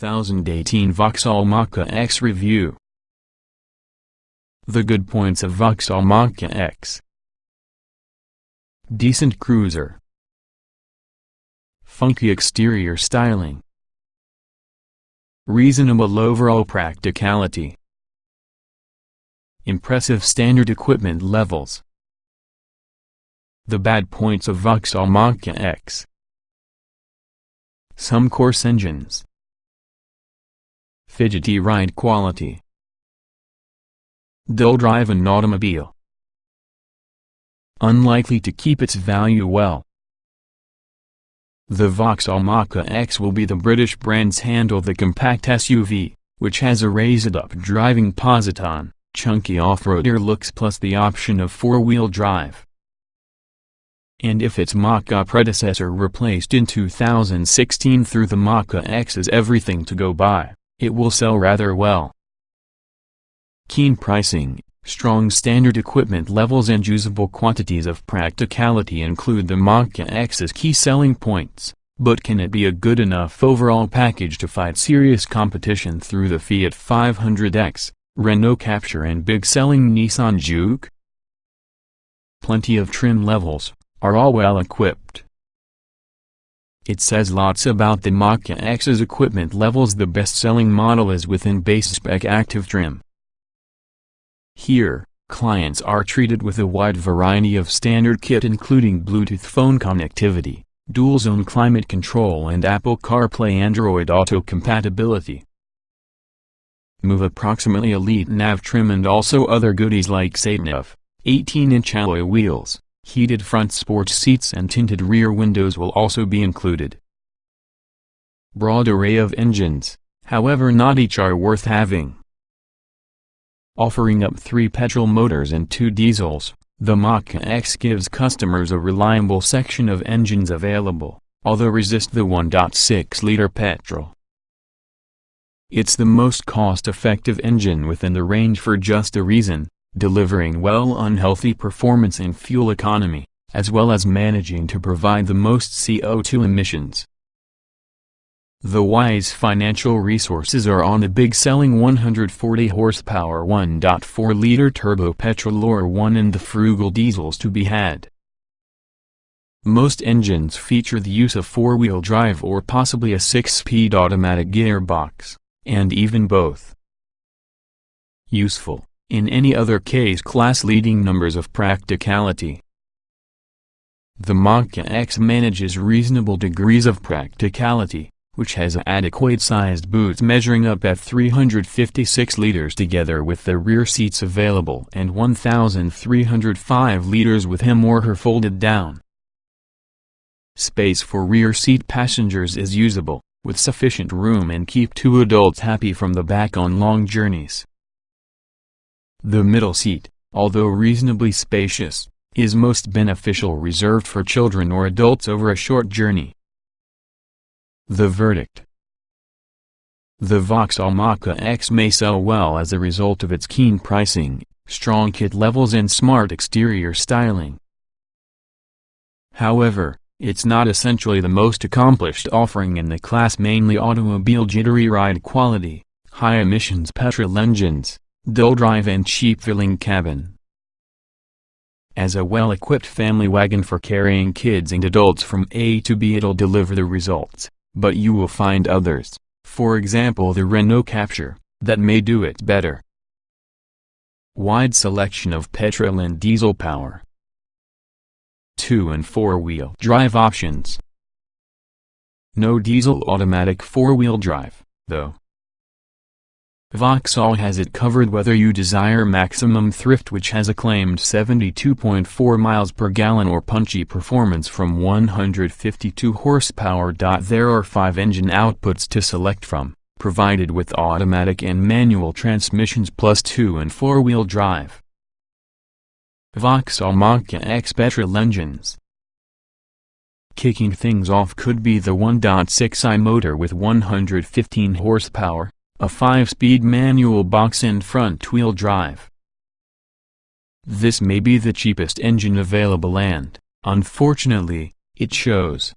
2018 Vauxhall Mokka X Review. The good points of Vauxhall Mokka X: decent cruiser, funky exterior styling, reasonable overall practicality, impressive standard equipment levels. The bad points of Vauxhall Mokka X: some coarse engines, fidgety ride quality, dull drive in automobile, unlikely to keep its value well. The Vauxhall Mokka X will be the British brand's handle the compact SUV, which has a raised-up driving positon, chunky off-roader looks plus the option of four-wheel drive. And if its Mokka predecessor replaced in 2016 through the Mokka X's everything to go by, it will sell rather well. Keen pricing, strong standard equipment levels and usable quantities of practicality include the Mokka X's key selling points, but can it be a good enough overall package to fight serious competition through the Fiat 500X, Renault Captur and big-selling Nissan Juke? Plenty of trim levels, are all well equipped. It says lots about the Mokka X's equipment levels. The best-selling model is within base spec active trim. Here, clients are treated with a wide variety of standard kit including Bluetooth phone connectivity, dual-zone climate control and Apple CarPlay Android Auto compatibility. Move approximately elite nav trim and also other goodies like SatNav, 18-inch alloy wheels, heated front sports seats and tinted rear windows will also be included. Broad array of engines, however not each are worth having. Offering up 3 petrol motors and 2 diesels, the Mokka X gives customers a reliable section of engines available, although resist the 1.6-liter petrol. It's the most cost-effective engine within the range for just a reason: delivering well unhealthy performance and fuel economy, as well as managing to provide the most CO2 emissions. The wise financial resources are on the big-selling 140 horsepower 1.4-liter turbo petrol or 1 and the frugal diesels to be had. Most engines feature the use of four-wheel drive or possibly a 6-speed automatic gearbox, and even both. Useful, in any other case, class-leading numbers of practicality. The Mokka X manages reasonable degrees of practicality, which has adequate-sized boots measuring up at 356 liters together with the rear seats available and 1,305 liters with him or her folded down. Space for rear seat passengers is usable, with sufficient room and keep 2 adults happy from the back on long journeys. The middle seat, although reasonably spacious, is most beneficial reserved for children or adults over a short journey. The verdict: the Vauxhall Mokka X may sell well as a result of its keen pricing, strong kit levels and smart exterior styling. However, it's not essentially the most accomplished offering in the class, mainly automobile jittery ride quality, high emissions petrol engines, dull drive and cheap filling cabin. As a well-equipped family wagon for carrying kids and adults from A to B, it'll deliver the results, but you will find others, for example the Renault Captur, that may do it better. Wide selection of petrol and diesel power. 2- and 4-wheel drive options. No diesel automatic 4-wheel drive, though. Vauxhall has it covered whether you desire maximum thrift, which has a claimed 72.4 miles per gallon, or punchy performance from 152 horsepower. There are 5 engine outputs to select from, provided with automatic and manual transmissions plus 2- and 4-wheel drive. Vauxhall Mokka X petrol engines. Kicking things off could be the 1.6i motor with 115 horsepower, a 5-speed manual box and front-wheel drive. This may be the cheapest engine available and, unfortunately, it shows.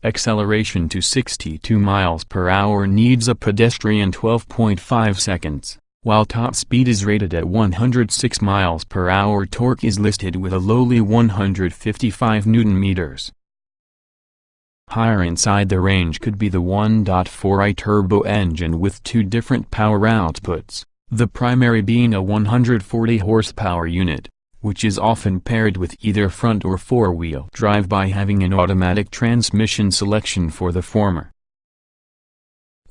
Acceleration to 62 miles per hour needs a pedestrian 12.5 seconds, while top speed is rated at 106 miles per hour. Torque is listed with a lowly 155 Nm. Higher inside the range could be the 1.4i turbo engine with two different power outputs, the primary being a 140 horsepower unit, which is often paired with either front or four-wheel drive by having an automatic transmission selection for the former.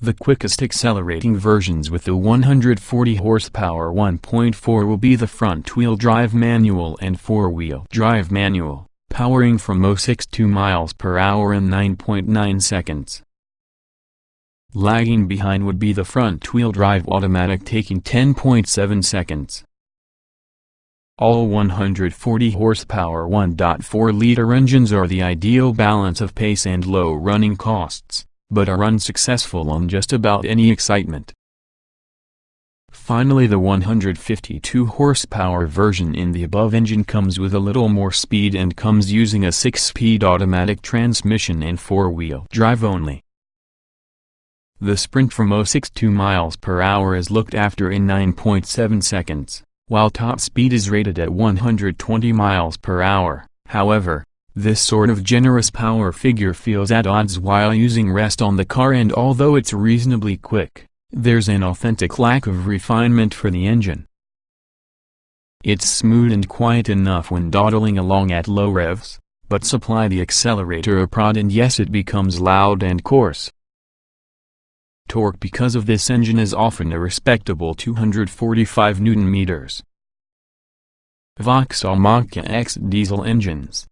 The quickest accelerating versions with the 140 horsepower 1.4 will be the front-wheel drive manual and four-wheel drive manual, powering from 0 miles per hour in 9.9 seconds. Lagging behind would be the front-wheel drive automatic, taking 10.7 seconds. All 140 horsepower 1.4-liter engines are the ideal balance of pace and low running costs, but are unsuccessful on just about any excitement. Finally, the 152 horsepower version in the above engine comes with a little more speed and comes using a 6-speed automatic transmission and four-wheel drive only. The sprint from 0 miles per hour is looked after in 9.7 seconds, while top speed is rated at 120 miles per hour. However, this sort of generous power figure feels at odds while using rest on the car, and although it's reasonably quick, there's an authentic lack of refinement for the engine. It's smooth and quiet enough when dawdling along at low revs, but supply the accelerator a prod and yes, it becomes loud and coarse. Torque because of this engine is often a respectable 245 Nm. Vauxhall Mokka X diesel engines.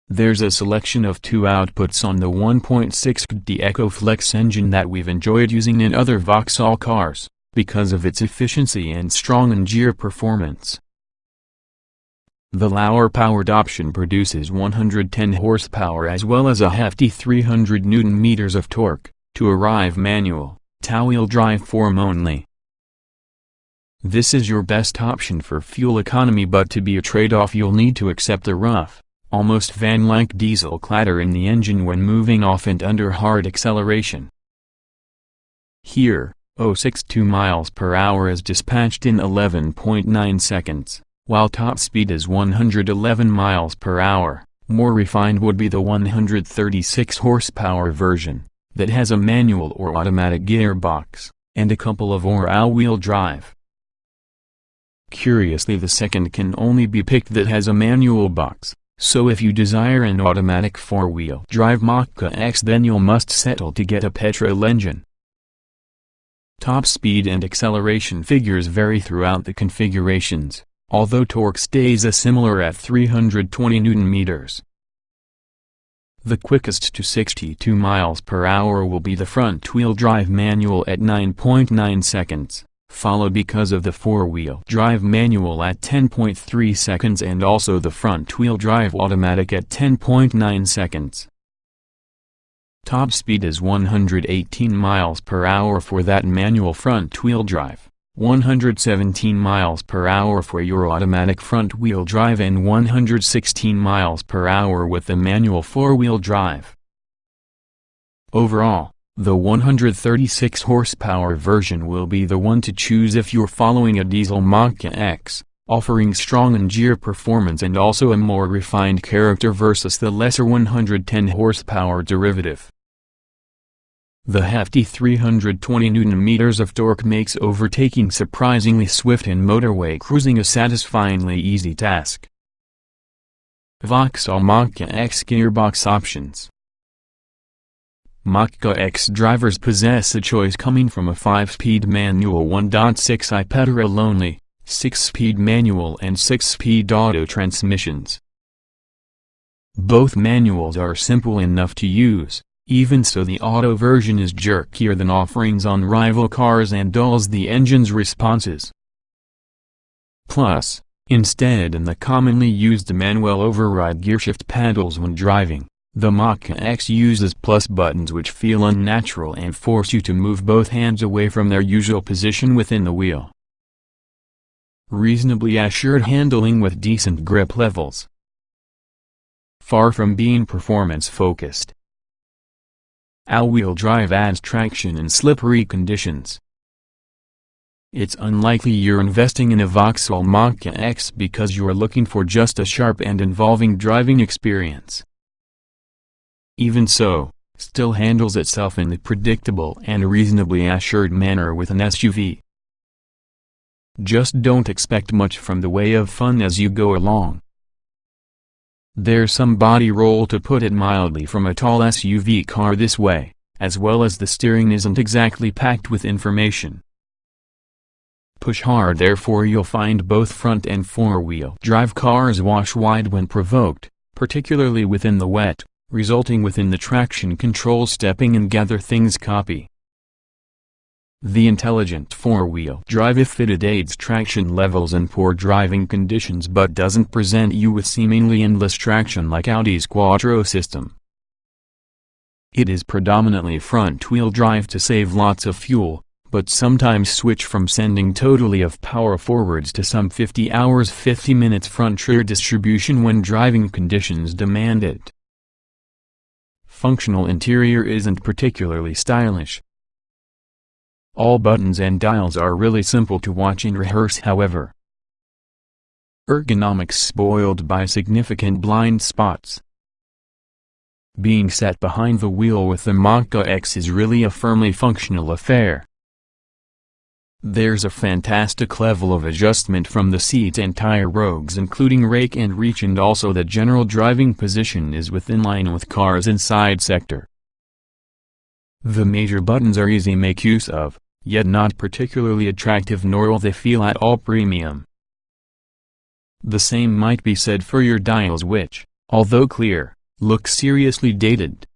There's a selection of two outputs on the 1.6T EcoFlex engine that we've enjoyed using in other Vauxhall cars, because of its efficiency and strong engine performance. The lower-powered option produces 110 horsepower as well as a hefty 300 Nm of torque, to arrive manual, two-wheel drive form only. This is your best option for fuel economy, but to be a trade-off you'll need to accept the rough, almost van-like diesel clatter in the engine when moving off and under hard acceleration. Here, 0 miles per hour is dispatched in 11.9 seconds, while top speed is 111 miles per hour. More refined would be the 136 horsepower version, that has a manual or automatic gearbox, and a couple of all-wheel drive. Curiously, the second can only be picked that has a manual box, so if you desire an automatic four-wheel drive Mokka X, then you'll must settle to get a petrol engine. Top speed and acceleration figures vary throughout the configurations, although torque stays similar at 320 Nm. The quickest to 62 miles per hour will be the front-wheel drive manual at 9.9 seconds, followed because of the four-wheel drive manual at 10.3 seconds and also the front-wheel drive automatic at 10.9 seconds. Top speed is 118 miles per hour for that manual front-wheel drive, 117 miles per hour for your automatic front-wheel drive, and 116 miles per hour with the manual four-wheel drive. Overall, the 136 horsepower version will be the one to choose if you're following a diesel Mokka X, offering strong engine performance and also a more refined character versus the lesser 110 horsepower derivative. The hefty 320 Nm of torque makes overtaking surprisingly swift and motorway cruising a satisfyingly easy task. Vauxhall Mokka X gearbox options. Mokka X drivers possess a choice coming from a 5-speed manual 1.6i petrol only, 6-speed manual and 6-speed auto transmissions. Both manuals are simple enough to use. Even so, the auto version is jerkier than offerings on rival cars and dulls the engine's responses. Plus, instead in the commonly used manual override gearshift paddles when driving, the Mokka X uses plus buttons which feel unnatural and force you to move both hands away from their usual position within the wheel. Reasonably assured handling with decent grip levels. far from being performance-focused. All-wheel drive adds traction in slippery conditions. It's unlikely you're investing in a Vauxhall Mokka X because you're looking for just a sharp and involving driving experience. Even so, still handles itself in a predictable and reasonably assured manner with an SUV. Just don't expect much from the way of fun as you go along. There's some body roll, to put it mildly, from a tall SUV car this way, as well as the steering isn't exactly packed with information. Push hard, therefore you'll find both front and four-wheel drive cars wash wide when provoked, particularly within the wet, resulting within the traction control stepping and gather things copy. The intelligent four-wheel drive if fitted aids traction levels in poor driving conditions but doesn't present you with seemingly endless traction like Audi's Quattro system. It is predominantly front-wheel drive to save lots of fuel, but sometimes switch from sending totally of power forwards to some 50 hours 50 minutes front rear distribution when driving conditions demand it. Functional interior isn't particularly stylish. All buttons and dials are really simple to watch and rehearse, however. Ergonomics spoiled by significant blind spots. Being sat behind the wheel with the Mokka X is really a firmly functional affair. There's a fantastic level of adjustment from the seat and tire rogues, including rake and reach, and also the general driving position is within line with cars inside sector. The major buttons are easy make use of, yet not particularly attractive, nor will they feel at all premium. The same might be said for your dials, which, although clear, look seriously dated.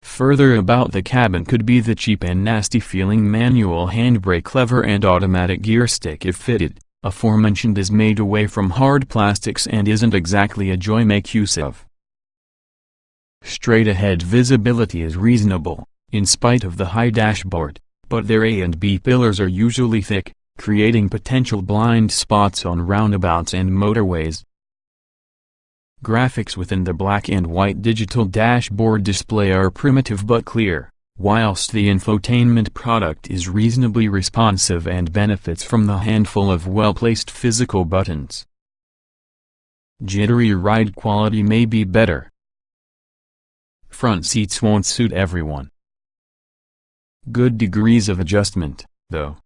Further about the cabin could be the cheap and nasty feeling manual handbrake lever and automatic gear stick if fitted. Aforementioned is made away from hard plastics and isn't exactly a joy make use of. Straight ahead visibility is reasonable, in spite of the high dashboard, but their A and B pillars are usually thick, creating potential blind spots on roundabouts and motorways. Graphics within the black and white digital dashboard display are primitive but clear, whilst the infotainment product is reasonably responsive and benefits from the handful of well-placed physical buttons. Jittery ride quality may be better. Front seats won't suit everyone. Good degrees of adjustment, though.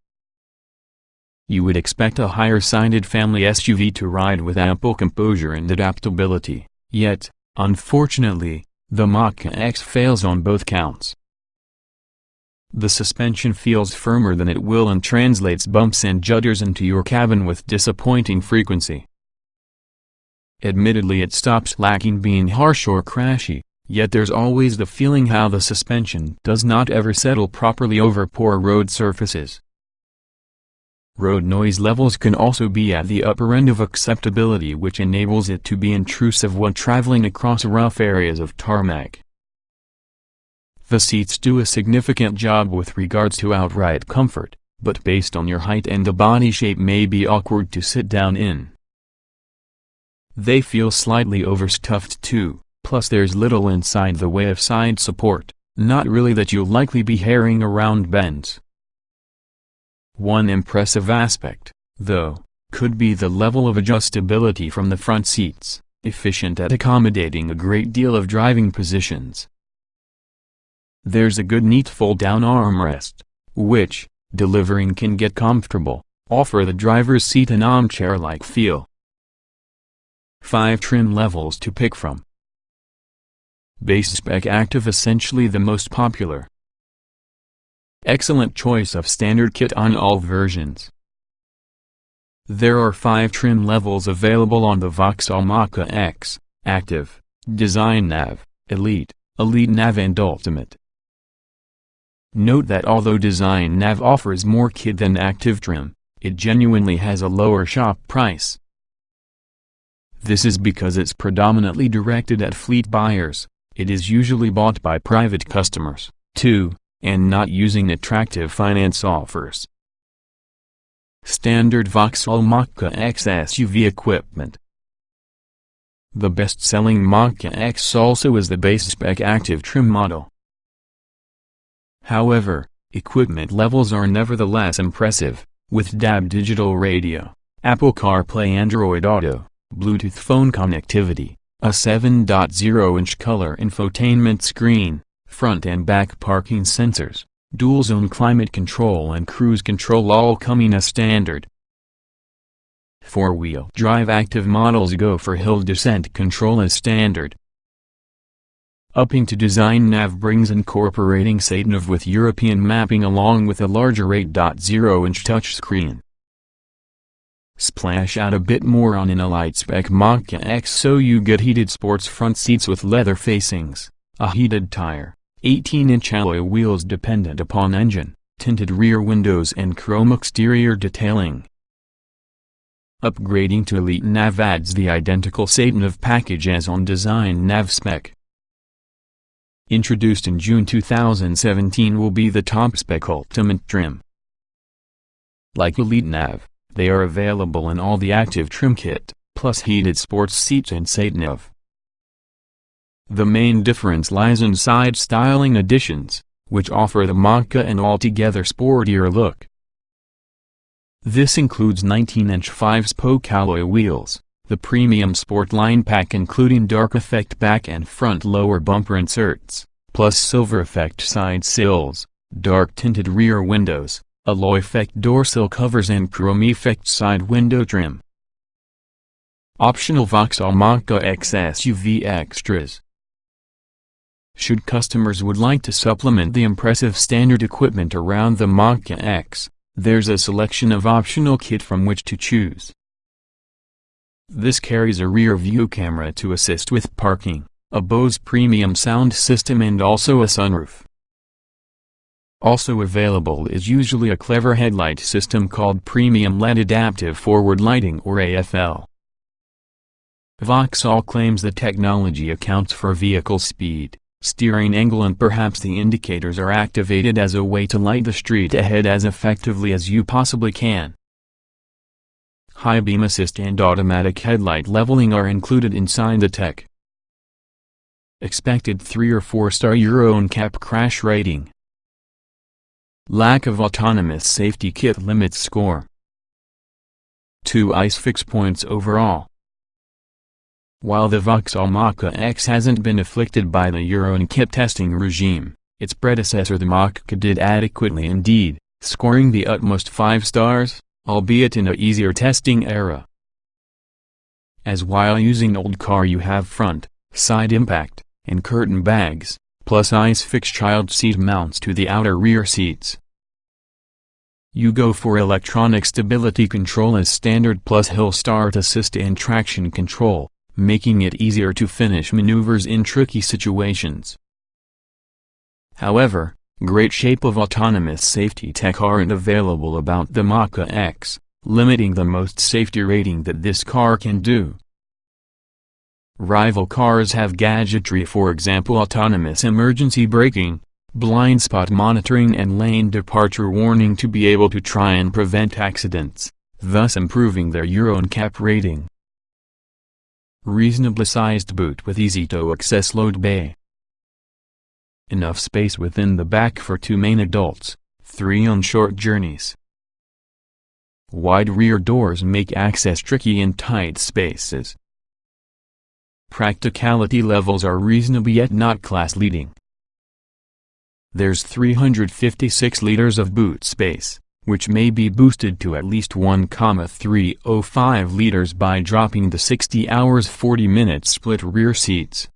You would expect a higher-sided family SUV to ride with ample composure and adaptability, yet, unfortunately, the Mokka X fails on both counts. The suspension feels firmer than it will and translates bumps and judders into your cabin with disappointing frequency. Admittedly, it stops lacking being harsh or crashy, yet there's always the feeling how the suspension does not ever settle properly over poor road surfaces. Road noise levels can also be at the upper end of acceptability, which enables it to be intrusive when traveling across rough areas of tarmac. The seats do a significant job with regards to outright comfort, but based on your height and the body shape may be awkward to sit down in. They feel slightly overstuffed too, plus there's little inside the way of side support, not really that you'll likely be herring around bends. One impressive aspect, though, could be the level of adjustability from the front seats, efficient at accommodating a great deal of driving positions. There's a good neat fold-down armrest, which, delivering can get comfortable, offer the driver's seat an armchair-like feel. 5 trim levels to pick from. Base spec active, essentially the most popular. Excellent choice of standard kit on all versions. There are 5 trim levels available on the Vauxhall Mokka X: Active, Design Nav, Elite, Elite Nav and Ultimate. Note that although Design Nav offers more kit than Active trim, it genuinely has a lower shop price. This is because it's predominantly directed at fleet buyers. It is usually bought by private customers, too, and not using attractive finance offers. Standard Vauxhall Mokka X SUV equipment. The best-selling Mokka X also is the base-spec active trim model. However, equipment levels are nevertheless impressive, with DAB digital radio, Apple CarPlay, Android Auto, Bluetooth phone connectivity, a 7.0-inch color infotainment screen, front and back parking sensors, dual-zone climate control and cruise control all coming as standard. Four-wheel drive active models go for hill descent control as standard. Upping to design, nav brings incorporating SatNav with European mapping along with a larger 8.0-inch touchscreen. Splash out a bit more on in a light-spec Mokka X, so you get heated sports front seats with leather facings, a heated tire, 18-inch alloy wheels dependent upon engine, tinted rear windows and chrome exterior detailing. Upgrading to Elite Nav adds the identical SatNav package as on design nav spec. Introduced in June 2017 will be the top-spec Ultimate trim. Like Elite Nav, they are available in all the active trim kit, plus heated sports seats and SatNav. The main difference lies in side styling additions, which offer the Mokka an altogether sportier look. This includes 19-inch 5-spoke alloy wheels, the premium Sport Line pack including dark effect back and front lower bumper inserts, plus silver effect side sills, dark tinted rear windows, alloy effect door sill covers and chrome effect side window trim. Optional Vauxhall Mokka X SUV extras. Should customers would like to supplement the impressive standard equipment around the Mokka X, there's a selection of optional kit from which to choose. This carries a rear view camera to assist with parking, a Bose premium sound system and also a sunroof. Also available is usually a clever headlight system called Premium LED Adaptive Forward Lighting or AFL. Vauxhall claims the technology accounts for vehicle speed, steering angle and perhaps the indicators are activated as a way to light the street ahead as effectively as you possibly can. High beam assist and automatic headlight leveling are included inside the tech. Expected 3 or 4-star Euro NCAP crash rating. Lack of autonomous safety kit limits score. 2 ICE-FIX points overall. While the Vauxhall Mokka X hasn't been afflicted by the Euro NCAP testing regime, its predecessor the Mokka did adequately indeed, scoring the utmost 5 stars, albeit in a easier testing era. As while using old car you have front, side impact, and curtain bags, plus ICE-FIX child seat mounts to the outer rear seats. You go for electronic stability control as standard plus hill start assist and traction control, making it easier to finish maneuvers in tricky situations. However, great shape of autonomous safety tech aren't available about the Mokka X, limiting the most safety rating that this car can do. Rival cars have gadgetry, for example autonomous emergency braking, blind spot monitoring and lane departure warning to be able to try and prevent accidents, thus improving their Euro NCAP rating. Reasonably sized boot with easy-to-access load bay. Enough space within the back for 2 main adults, 3 on short journeys. Wide rear doors make access tricky in tight spaces. Practicality levels are reasonable yet not class-leading. There's 356 liters of boot space, which may be boosted to at least 1,305 liters by dropping the 60 hours 40 minutes split rear seats.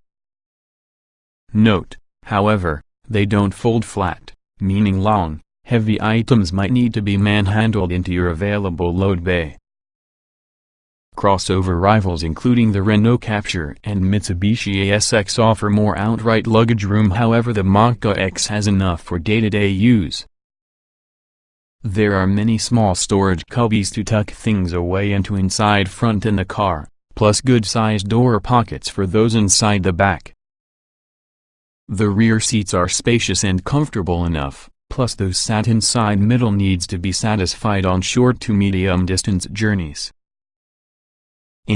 Note, however, they don't fold flat, meaning long, heavy items might need to be manhandled into your available load bay. Crossover rivals including the Renault Captur and Mitsubishi ASX offer more outright luggage room, however the Mokka X has enough for day-to-day use. There are many small storage cubbies to tuck things away into inside front in the car, plus good-sized door pockets for those inside the back. The rear seats are spacious and comfortable enough, plus those sat inside middle needs to be satisfied on short to medium distance journeys.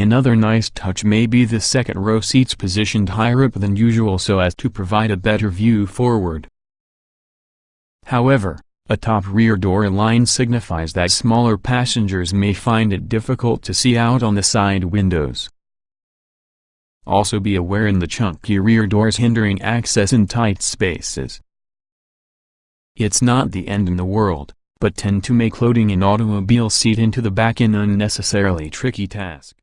Another nice touch may be the second row seats positioned higher up than usual so as to provide a better view forward. However, a top rear door line signifies that smaller passengers may find it difficult to see out on the side windows. Also be aware in the chunky rear doors hindering access in tight spaces. It's not the end in the world, but tend to make loading an automobile seat into the back an unnecessarily tricky task.